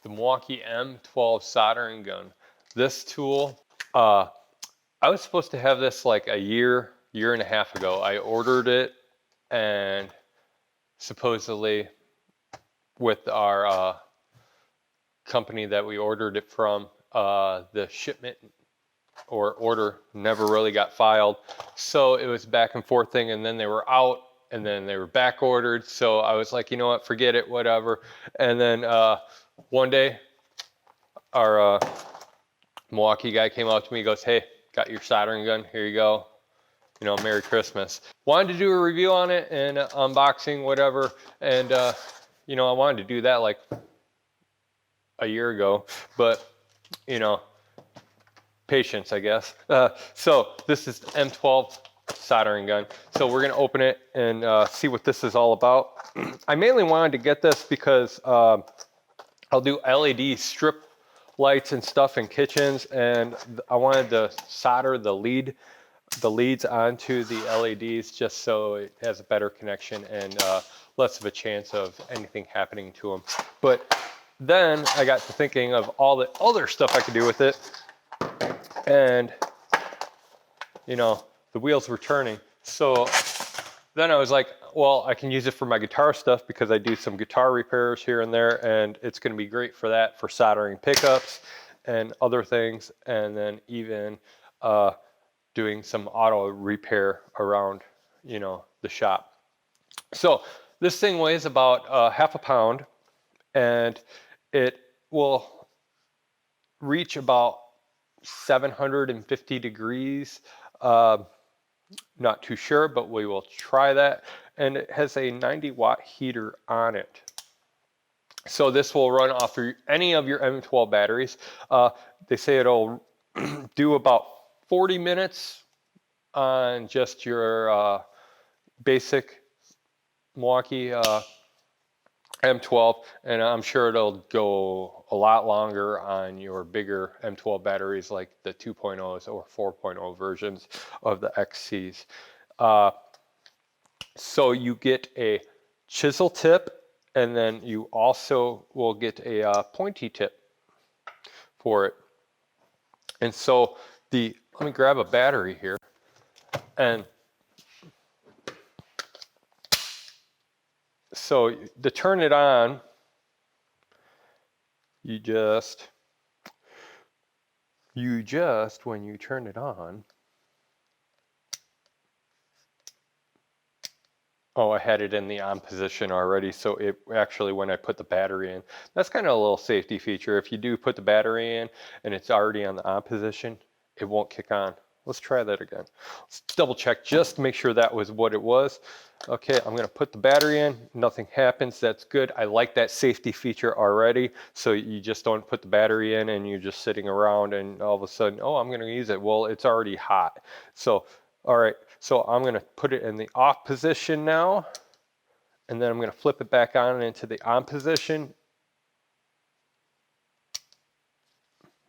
The Milwaukee M12 soldering gun. This tool, I was supposed to have this like a year and a half ago. I ordered it, and supposedly with our company that we ordered it from, the shipment or order never really got filed. So it was back and forth thing, and then they were out, and then they were back ordered. So I was like, you know what, forget it, whatever. And then one day, our Milwaukee guy came out to me, goes, hey, got your soldering gun, here you go. You know, Merry Christmas. Wanted to do a review on it and unboxing, whatever. And, you know, I wanted to do that like a year ago, but, you know, patience, I guess. So this is the M12 soldering gun. So we're gonna open it and see what this is all about. I mainly wanted to get this because I'll do LED strip lights and stuff in kitchens, and I wanted to solder the leads onto the LEDs just so it has a better connection and less of a chance of anything happening to them. But then I got to thinking of all the other stuff I could do with it, and you know, the wheels were turning. So then I was like, well, I can use it for my guitar stuff because I do some guitar repairs here and there, and it's going to be great for that, for soldering pickups and other things, and then even doing some auto repair around, you know, the shop. So this thing weighs about half a pound, and it will reach about 750 degrees. Not too sure, but we will try that. And it has a 90-watt heater on it. So this will run off any of your M12 batteries. They say it'll do about 40 minutes on just your basic Milwaukee M12, and I'm sure it'll go a lot longer on your bigger M12 batteries like the 2.0s or 4.0 versions of the XCs. So you get a chisel tip, and then you also will get a pointy tip for it. And so let me grab a battery here, and so to turn it on, you just when you turn it on, oh, I had it in the on position already, so it actually, when I put the battery in, that's kind of a little safety feature. If you do put the battery in and it's already on the on position, it won't kick on. Let's try that again. Let's double check just to make sure that was what it was. Okay, I'm gonna put the battery in, nothing happens, that's good. I like that safety feature already, so you just don't put the battery in and you're just sitting around and all of a sudden, oh, I'm gonna use it. Well, it's already hot. So, all right, so I'm gonna put it in the off position now, and then I'm gonna flip it back on into the on position.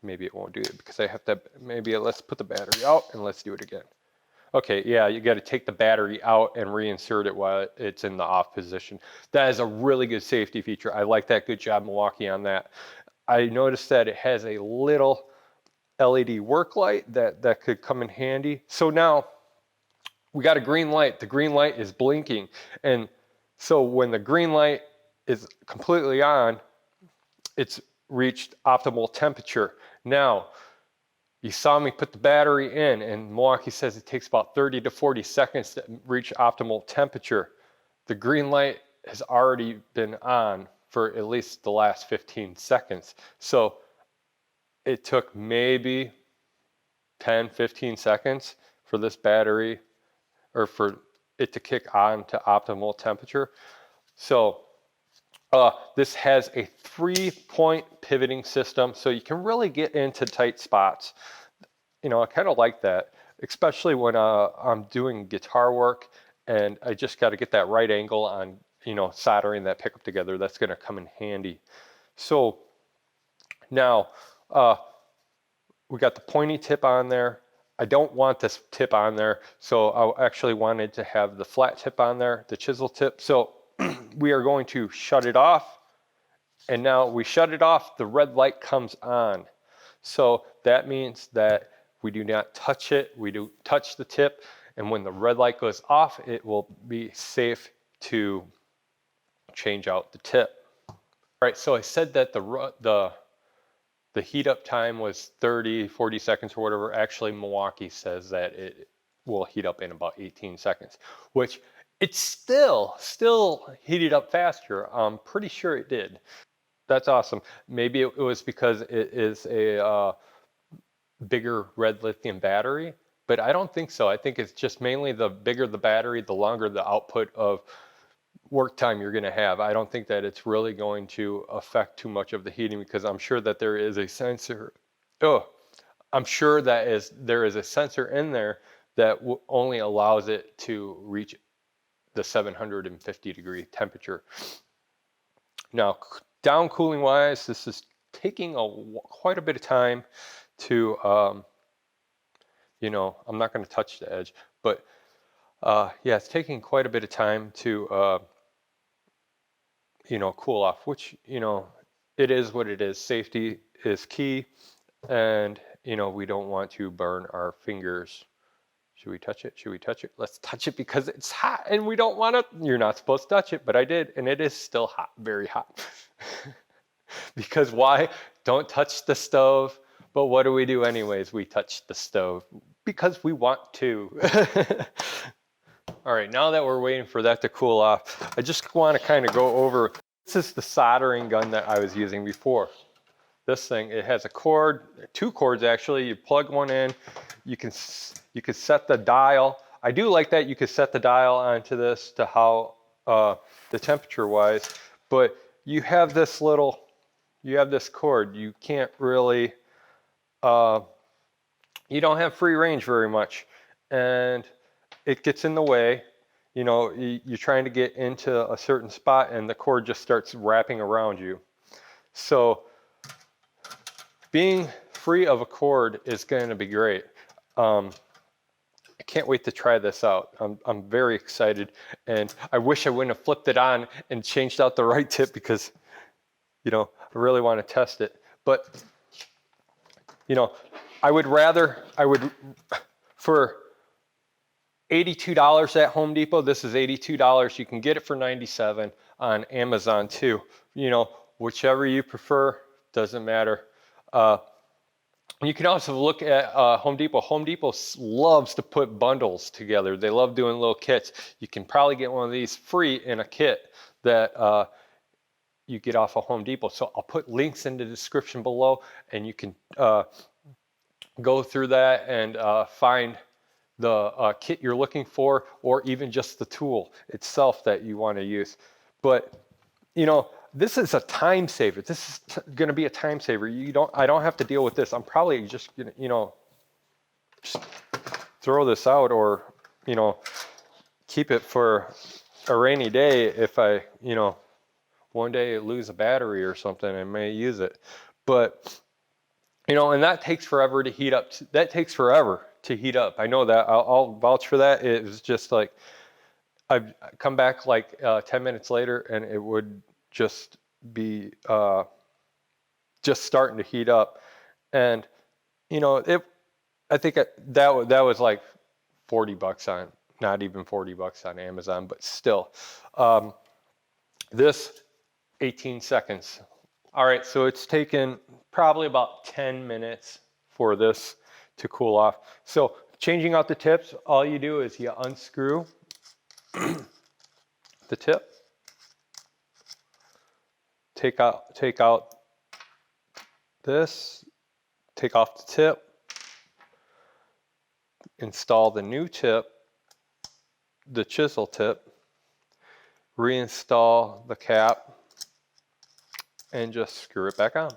Maybe it won't do it because I have to, maybe let's put the battery out and let's do it again. Okay, yeah, you got to take the battery out and reinsert it while it's in the off position. That is a really good safety feature. I like that. Good job, Milwaukee, on that. I noticed that it has a little LED work light that could come in handy. So now we got a green light. The green light is blinking. And so when the green light is completely on, it's reached optimal temperature. Now, you saw me put the battery in, and Milwaukee says it takes about 30 to 40 seconds to reach optimal temperature. The green light has already been on for at least the last 15 seconds. So it took maybe 10, 15 seconds for this battery, or for it to kick on to optimal temperature. So this has a 3-point pivoting system, so you can really get into tight spots. You know, I kind of like that, especially when I'm doing guitar work and I just got to get that right angle on, you know, soldering that pickup together. That's going to come in handy. So now we got the pointy tip on there. I don't want this tip on there, so I actually wanted to have the flat tip on there, the chisel tip. So we are going to shut it off And now we shut it off, the red light comes on. So that means that we do not touch it, we do touch the tip, and when the red light goes off, it will be safe to change out the tip. All right, so I said that the heat up time was 30, 40 seconds or whatever. Actually, Milwaukee says that it will heat up in about 18 seconds, which it's still heated up faster. I'm pretty sure it did. That's awesome. Maybe it was because it is a bigger red lithium battery, but I don't think so. I think it's just mainly the bigger the battery, the longer the output of work time you're going to have. I don't think that it's really going to affect too much of the heating, because I'm sure that there is a sensor. I'm sure that there is a sensor in there that only allows it to reach the 750 degree temperature. Now, down cooling wise, this is taking quite a bit of time to, I'm not going to touch the edge, but yeah, it's taking quite a bit of time to, cool off, which, it is what it is. Safety is key, and, we don't want to burn our fingers. Should we touch it? Should we touch it? Let's touch it because it's hot and we don't want to. You're not supposed to touch it, but I did, and it is still hot, very hot. Because why? Don't touch the stove. But what do we do anyways? We touch the stove because we want to. All right, now that we're waiting for that to cool off, I just want to kind of go over, this is the soldering gun that I was using before. This thing, it has a cord, 2 cords actually. You plug one in, you can set the dial. I do like that you can set the dial onto this to how the temperature wise, but you have this cord. You can't really, you don't have free range very much, and it gets in the way. You're trying to get into a certain spot and the cord just starts wrapping around you. So being free of a cord is going to be great. I can't wait to try this out. I'm very excited, and I wish I wouldn't have flipped it on and changed out the right tip, because, I really want to test it. But, I would, for $82 at Home Depot, this is $82. You can get it for $97 on Amazon too. Whichever you prefer, doesn't matter. You can also look at Home Depot. Home Depot loves to put bundles together. They love doing little kits. You can probably get one of these free in a kit that you get off of Home Depot. So I'll put links in the description below, and you can go through that and find the kit you're looking for, or even just the tool itself that you want to use. But, this is a time saver. This is going to be a time saver. I don't have to deal with this. I'm probably just going to, just throw this out, or, keep it for a rainy day. If I, one day lose a battery or something, I may use it. But, and that takes forever to heat up. That takes forever to heat up. I know that. I'll vouch for that. It was just like, I've come back like 10 minutes later, and it would just be just starting to heat up. And I think that was like $40 on, not even $40 on Amazon, but still. This 18 seconds. All right, so it's taken probably about 10 minutes for this to cool off. So changing out the tips, all you do is you unscrew the tip, take out this, take off the tip, install the new tip, the chisel tip, reinstall the cap, and just screw it back on.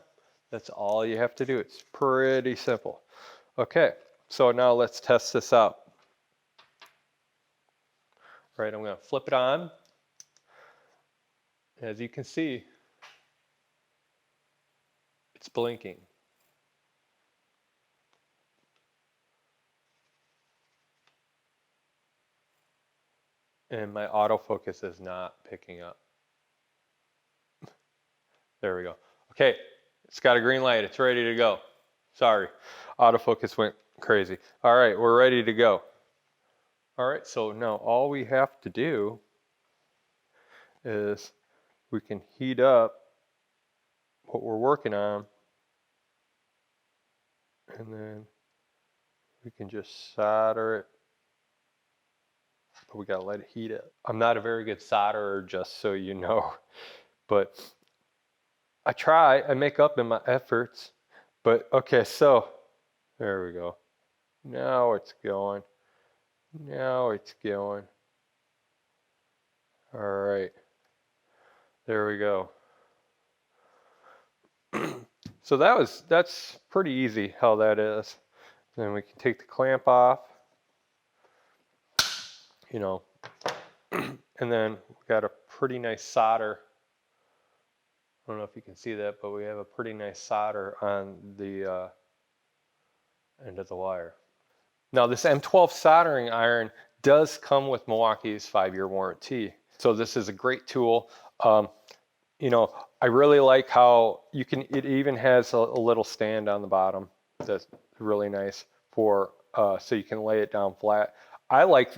That's all you have to do. It's pretty simple. Okay, so now let's test this out. Right, I'm going to flip it on. As you can see, it's blinking. And my autofocus is not picking up. There we go. Okay, it's got a green light. It's ready to go. Sorry, autofocus went crazy. All right, we're ready to go. All right, so now all we have to do is we can heat up what we're working on, and then we can just solder it, but we gotta let it heat up. I'm not a very good solderer, just so you know, but I try, I make up in my efforts. But okay, so there we go. Now it's going. Now it's going. All right. There we go. So that's pretty easy how that is. Then we can take the clamp off, you know, and then we got a pretty nice solder. I don't know if you can see that, but we have a pretty nice solder on the end of the wire. Now this M12 soldering iron does come with Milwaukee's 5-year warranty. So this is a great tool. You know, I really like how it even has a little stand on the bottom that's really nice for, so you can lay it down flat. I like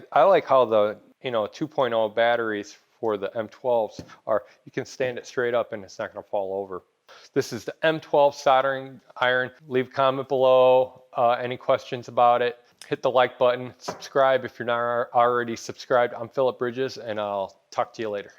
how the, 2.0 batteries for the M12s are, you can stand it straight up and it's not gonna fall over. This is the M12 soldering iron. Leave a comment below, any questions about it. Hit the like button, subscribe if you're not already subscribed. I'm Phillip Bridges, and I'll talk to you later.